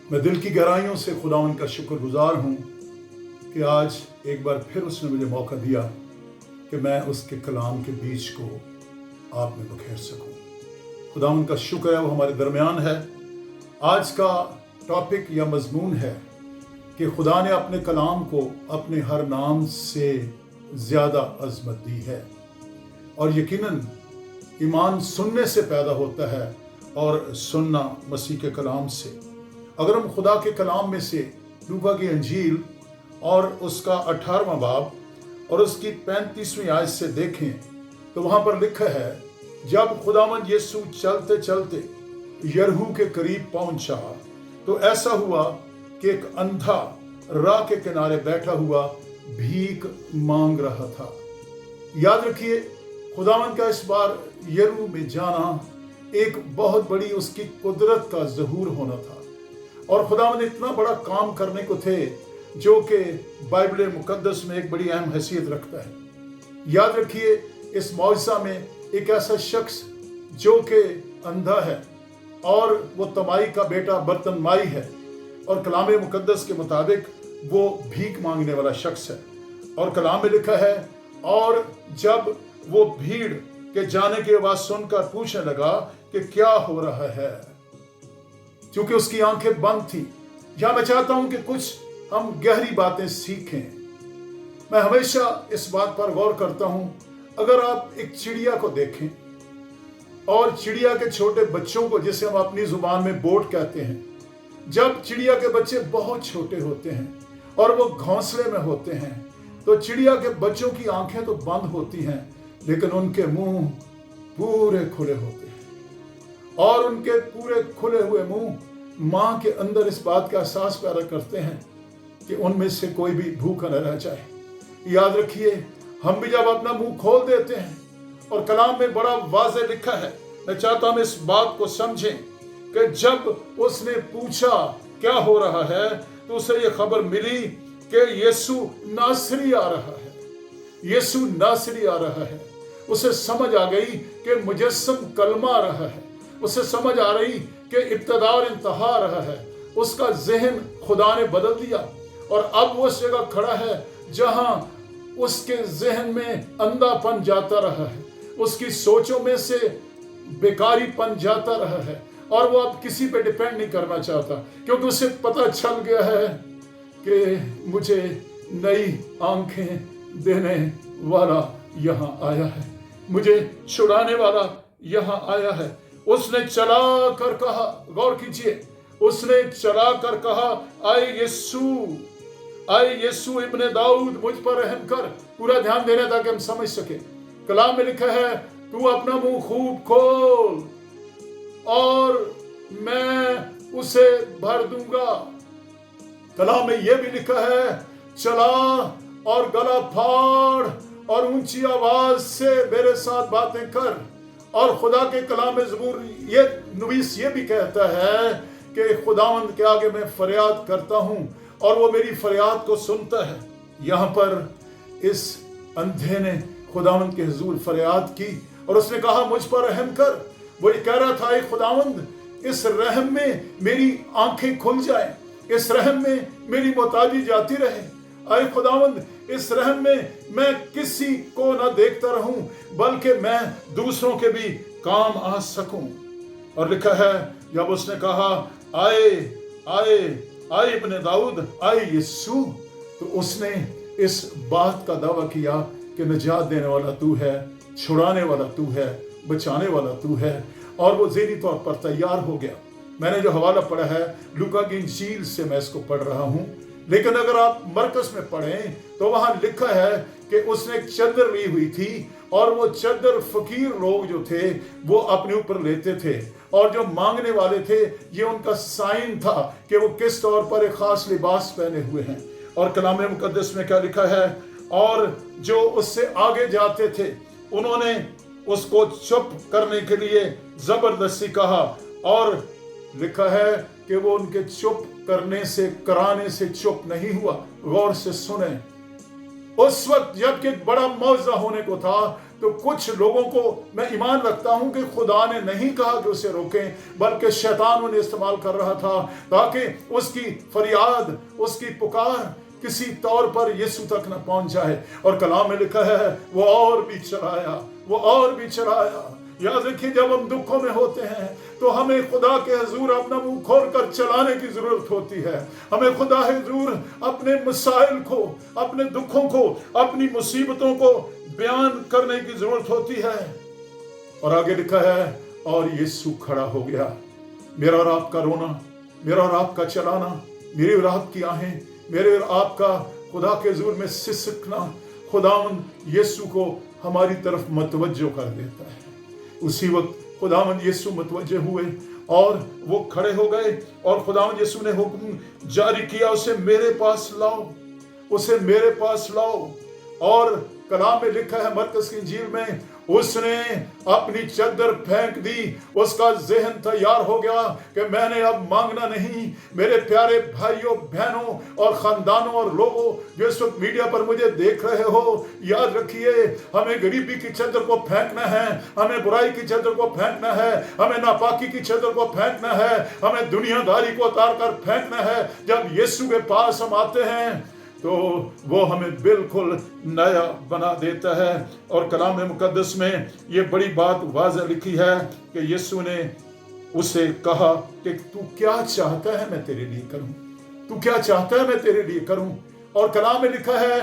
मैं दिल की गहराइयों से खुदावंद का शुक्रगुजार हूँ कि आज एक बार फिर उसने मुझे मौका दिया कि मैं उसके कलाम के बीच को आप में बखेर सकूँ। खुदावंद का शुक्र है, वो हमारे दरमियान है। आज का टॉपिक या मजमून है कि खुदा ने अपने कलाम को अपने हर नाम से ज़्यादा अजमत दी है, और यकीनन ईमान सुनने से पैदा होता है और सुनना मसीह के कलाम से। अगर हम खुदा के कलाम में से लूका की अंजील और उसका 18वां बाब और उसकी 35वीं आयत से देखें तो वहाँ पर लिखा है, जब खुदावंद यीशु चलते चलते यरीहो के करीब पहुंचा तो ऐसा हुआ कि एक अंधा राह के किनारे बैठा हुआ भीख मांग रहा था। याद रखिए, खुदावंद का इस बार यरीहो में जाना एक बहुत बड़ी उसकी कुदरत का ज़हूर होना था, और खुदावंद इतना बड़ा काम करने को थे जो कि बाइबल मुकद्दस में एक बड़ी अहम हैसियत रखता है। याद रखिए, इस मौजज़ा में एक ऐसा शख्स जो कि अंधा है और वो तमाई का बेटा बर्तनमाई है, और कलाम मुकद्दस के मुताबिक वो भीख मांगने वाला शख्स है। और कलाम में लिखा है, और जब वो भीड़ के जाने की आवाज़ सुनकर पूछने लगा कि क्या हो रहा है, क्योंकि उसकी आंखें बंद थी। यहां मैं चाहता हूं कि कुछ हम गहरी बातें सीखें। मैं हमेशा इस बात पर गौर करता हूं, अगर आप एक चिड़िया को देखें और चिड़िया के छोटे बच्चों को, जिसे हम अपनी जुबान में बोट कहते हैं, जब चिड़िया के बच्चे बहुत छोटे होते हैं और वो घोंसले में होते हैं तो चिड़िया के बच्चों की आंखें तो बंद होती हैं, लेकिन उनके मुंह पूरे खुले होते हैं, और उनके पूरे खुले हुए मुंह मां के अंदर इस बात का एहसास पैदा करते हैं कि उनमें से कोई भी भूखा न रह जाए। याद रखिए, हम भी जब अपना मुंह खोल देते हैं, और कलाम में बड़ा वाज़ेह लिखा है, मैं चाहता हूं इस बात को समझें कि जब उसने पूछा क्या हो रहा है तो उसे ये खबर मिली कि यीशु नासरी आ रहा है। यीशु नासरी आ रहा है। उसे समझ आ गई कि मुजस्सम कलमा आ रहा है। उसे समझ आ रही कि इब्तिदा और इंतहा आ रहा है। उसका जहन खुदा ने बदल दिया, और अब वो उस जगह खड़ा है जहां उसके जहन में अंधापन जाता रहा है, उसकी सोचों में से बेकारीपन जाता रहा है, और वो अब किसी पे डिपेंड नहीं करना चाहता, क्योंकि उसे पता चल गया है कि मुझे नई आंखें देने वाला यहाँ आया है, मुझे छुड़ाने वाला यहाँ आया है। उसने चला कर कहा, गौर कीजिए, उसने चला कर कहा, आए यीशु इब्ने दाऊद, मुझ पर रहम कर। पूरा ध्यान देना ताकि हम समझ सके। कलाम में लिखा है, तू अपना मुंह खूब खोल और मैं उसे भर दूंगा। कलाम में यह भी लिखा है, चला और गला फाड़ और ऊंची आवाज से मेरे साथ बातें कर। और खुदा के कलाम में ज़बूर ये नवीस ये भी कहता है कि खुदावंद के आगे मैं फरियाद करता हूं और वो मेरी फरियाद को सुनता है। यहाँ पर इस अंधे ने खुदावंद के हुजूर फरियाद की और उसने कहा, मुझ पर रहम कर। वो ये कह रहा था, खुदावंद, इस रहम में मेरी आंखें खुल जाएं, इस रहम में मेरी मोहताजी जाती रहे। आए खुदावंद, इस रहम में मैं किसी को ना देखता रहूं, बल्कि मैं दूसरों के भी काम आ सकूं। और लिखा है, जब उसने कहा, आए इब्ने दाऊद, आए यीशु, तो उसने इस बात का दावा किया कि निजात देने वाला तू है, छुड़ाने वाला तू है, बचाने वाला तू है, और वो ज़हनी तौर पर तैयार हो गया। मैंने जो हवाला पढ़ा है लूका की इंजील से मैं इसको पढ़ रहा हूँ, लेकिन अगर आप मरकस में पढ़ें तो वहां लिखा है कि उसने एक चद्दर ली हुई थी, और वो चद्दर फकीर लोग जो थे वो अपने ऊपर लेते थे, और जो मांगने वाले थे ये उनका साइन था कि वो किस तौर पर एक खास लिबास पहने हुए हैं। और कलाम मुकद्दस में क्या लिखा है, और जो उससे आगे जाते थे उन्होंने उसको चुप करने के लिए जबरदस्ती कहा, और लिखा है कि वो उनके चुप करने से, कराने से चुप नहीं हुआ। गौर से सुने, उस वक्त जबकि एक बड़ा मौजा होने को था, तो कुछ लोगों को मैं ईमान रखता हूं कि खुदा ने नहीं कहा कि उसे रोकें, बल्कि शैतान उन्हें इस्तेमाल कर रहा था ताकि उसकी फरियाद, उसकी पुकार किसी तौर पर यीशु तक न पहुंच जाए। और कलाम में लिखा है वो और भी चलाया, वो और भी चलाया। याद रखिए, जब हम दुखों में होते हैं तो हमें खुदा के हुजूर अपना मुंह खोल कर चलाने की जरूरत होती है। हमें खुदा हुजूर अपने मसाइल को, अपने दुखों को, अपनी मुसीबतों को बयान करने की जरूरत होती है। और आगे लिखा है और यीशु खड़ा हो गया। मेरा और आपका रोना, मेरा और आपका चलाना, मेरी और आपकी आहें, मेरे और आपका खुदा के हुजूर में सिसकना खुदावंद यीशु को हमारी तरफ मतवज्जो कर देता है। उसी वक्त खुदावंद यीशु मतवज्जे हुए और वो खड़े हो गए और खुदावंद यीशु ने हुक्म जारी किया, उसे मेरे पास लाओ, उसे मेरे पास लाओ। और कलाम में लिखा है मरकस की इंजील में, उसने अपनी चादर फेंक दी। उसका ज़हन तैयार हो गया कि मैंने अब मांगना नहीं। मेरे प्यारे भाइयों, बहनों और खानदानों और लोगों जो इस वक्त मीडिया पर मुझे देख रहे हो, याद रखिए, हमें गरीबी की चादर को फेंकना है, हमें बुराई की चादर को फेंकना है, हमें नापाकी की चादर को फेंकना है, हमें दुनियादारी को उतार कर फेंकना है। जब यीशु के पास हम आते हैं तो वो हमें बिल्कुल नया बना देता है। और कलाम मुकद्दस में ये बड़ी बात वाज़ह लिखी है कि यीशु ने उसे कहा कि तू क्या चाहता है मैं तेरे लिए करूं, तू क्या चाहता है मैं तेरे लिए करूं। और कलाम में लिखा है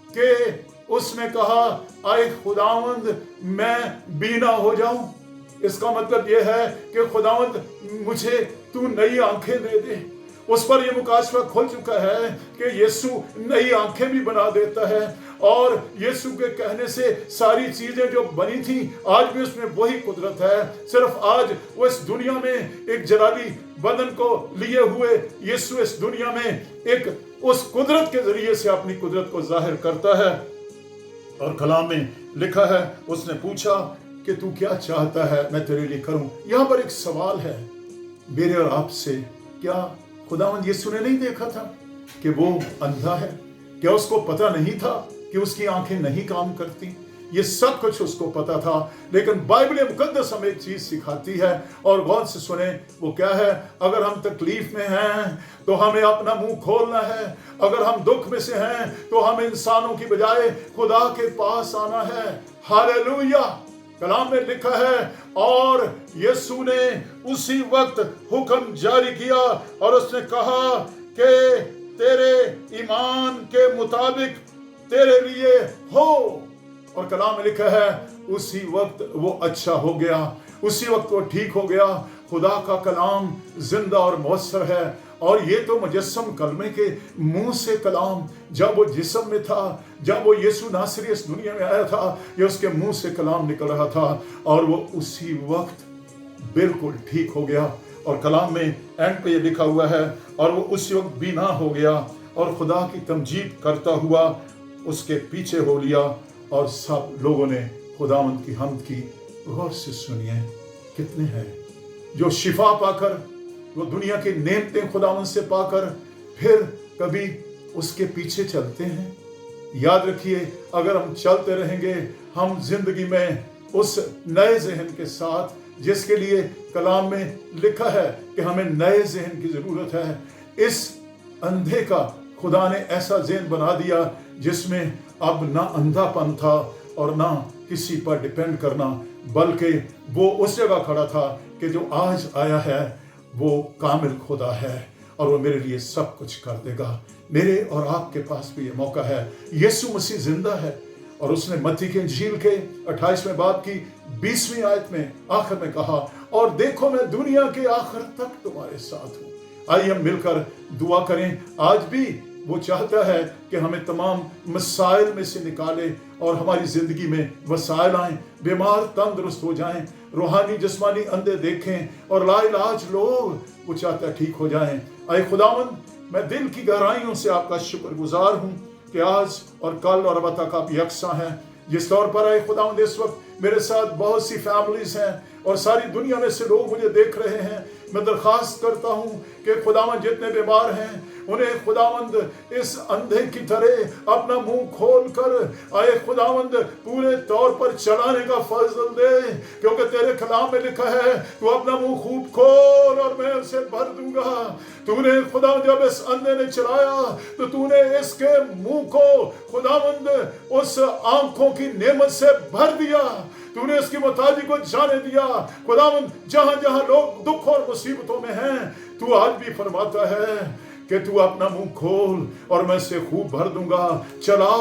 कि उसने कहा, आए खुदावंद मैं बीना हो जाऊं। इसका मतलब यह है कि खुदावंद मुझे तू नई आंखें दे दे। उस पर यह मुकाशवा खुल चुका है कि यीशु नई आंखें भी बना देता है। और यीशु के कहने से सारी चीजें जो बनी थी आज भी उसमें वही कुदरत है। सिर्फ आज वो इस दुनिया में एक जलाली बदन को लिए हुए यीशु इस दुनिया में एक उस कुदरत के जरिए से अपनी कुदरत को जाहिर करता है। और कलाम में लिखा है, उसने पूछा कि तू क्या चाहता है मैं तेरे लिए करूं। यहां पर एक सवाल है मेरे और आपसे, क्या खुदावंद यीशु ने नहीं देखा था कि वो अंधा है? क्या उसको पता नहीं था कि उसकी आंखें नहीं काम करती? ये सब कुछ उसको पता था। लेकिन बाइबल मुकद्दस हमें एक चीज सिखाती है और गौर से सुने, वो क्या है? अगर हम तकलीफ में हैं तो हमें अपना मुंह खोलना है। अगर हम दुख में से हैं तो हमें इंसानों की बजाय खुदा के पास आना है। हालेलुया। कलाम में लिखा है और यीशु ने उसी वक्त हुक्म जारी किया और उसने कहा कि तेरे ईमान के मुताबिक तेरे लिए हो। और कलाम में लिखा है उसी वक्त वो अच्छा हो गया, उसी वक्त वो ठीक हो गया। खुदा का कलाम जिंदा और मौसर है। और ये तो मुजस्सम कलमे के मुंह से कलाम, जब वो जिस्म में था, जब वो यीशु नासरी इस दुनिया में आया था, ये उसके मुंह से कलाम निकल रहा था और वो उसी वक्त बिल्कुल ठीक हो गया। और कलाम में एंड पे ये लिखा हुआ है और वो उसी वक्त बीना हो गया और खुदा की तमजीद करता हुआ उसके पीछे हो लिया। और सब लोगों ने खुदावंद की हम्द की। गौर से सुनिए, कितने हैं जो शिफा पाकर, वो दुनिया की नेमतें खुदावंद से पाकर फिर कभी उसके पीछे चलते हैं। याद रखिए, अगर हम चलते रहेंगे, हम जिंदगी में उस नए ज़हन के साथ जिसके लिए कलाम में लिखा है कि हमें नए ज़हन की ज़रूरत है। इस अंधे का खुदा ने ऐसा ज़हन बना दिया जिसमें अब ना अंधापन था और ना किसी पर डिपेंड करना, बल्कि वो उस जगह खड़ा था कि जो आज आया है वो कामिल खुदा है और वो मेरे लिए सब कुछ कर देगा। मेरे और आपके पास भी ये मौका है। यीशु मसीह जिंदा है और उसने मत्ती की इंजील के 28वें बाब की 20वीं आयत में आखिर में कहा, और देखो मैं दुनिया के आखिर तक तुम्हारे साथ हूँ। आइए हम मिलकर दुआ करें। आज भी वो चाहता है कि हमें तमाम मसाइल में से निकाले और हमारी जिंदगी में वसाइल आएं, बीमार तंदुरुस्त हो जाएं, रूहानी जिस्मानी अंधे देखें और लाइलाज लोग वो चाहता है ठीक हो जाएं। आए खुदावंद, मैं दिल की गहराइयों से आपका शुक्रगुजार हूँ कि आज और कल और अब तक आप यकसा हैं। जिस तौर पर आए खुदावंद, इस वक्त मेरे साथ बहुत सी फैमिलीज हैं और सारी दुनिया में से लोग मुझे देख रहे हैं میں درخواست کرتا ہوں کہ خداوند جتنے بیمار ہیں انہیں خداوند اس اندھے کی طرح اپنا منہ کھول کر آئے خداوند پورے طور پر چلانے کا فضل دے، کیونکہ تیرے کلام میں لکھا ہے تو اپنا منہ خوب کھول اور میں اسے بھر دوں گا۔ تو نے خداوند جب اس اندھے نے چلایا تو تو نے اس کے منہ کو خداوند اس آنکھوں کی نعمت سے بھر دیا، تو نے اس کی محتاجی کو جانے دیا۔ خداوند جہاں جہاں لوگ دکھ اور مصیبتوں میں ہیں تو آج بھی فرماتا ہے کہ تو اپنا منہ کھول اور میں اسے خوب بھر دوں گا۔ چلا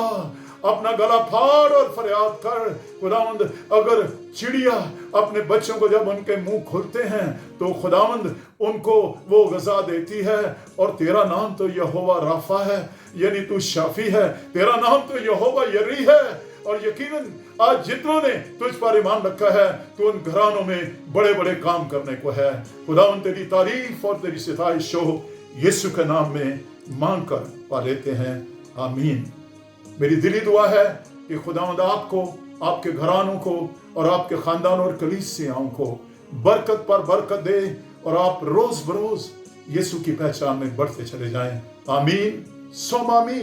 اپنا گلا پھاڑ اور فریاد کر۔ خداوند اگر چڑیا اپنے بچوں کو جب ان کے منہ کھلتے ہیں تو خداوند ان کو وہ غذا دیتی ہے، اور تیرا نام تو یہوہ رافع ہے، یعنی تو شافی ہے، تیرا نام تو یہوہ یری ہے، اور یقیناً آج جتنوں نے تجھ پر ایمان رکھا ہے تو ان گھرانوں میں بڑے بڑے کام کرنے کو ہے۔ خداوند تیری تعریف اور تیری ستائش ہو، یسوع کے نام میں مانگ کر پا لیتے ہیں، آمین۔ میری دلی دعا ہے کہ خداوند آپ کو، آپ کے گھرانوں کو اور آپ کے خاندانوں اور کلیسیاؤں کو برکت پر برکت دے، اور آپ روز بروز یسوع کی پہچان میں بڑھتے چلے جائیں، آمین، سم آمین۔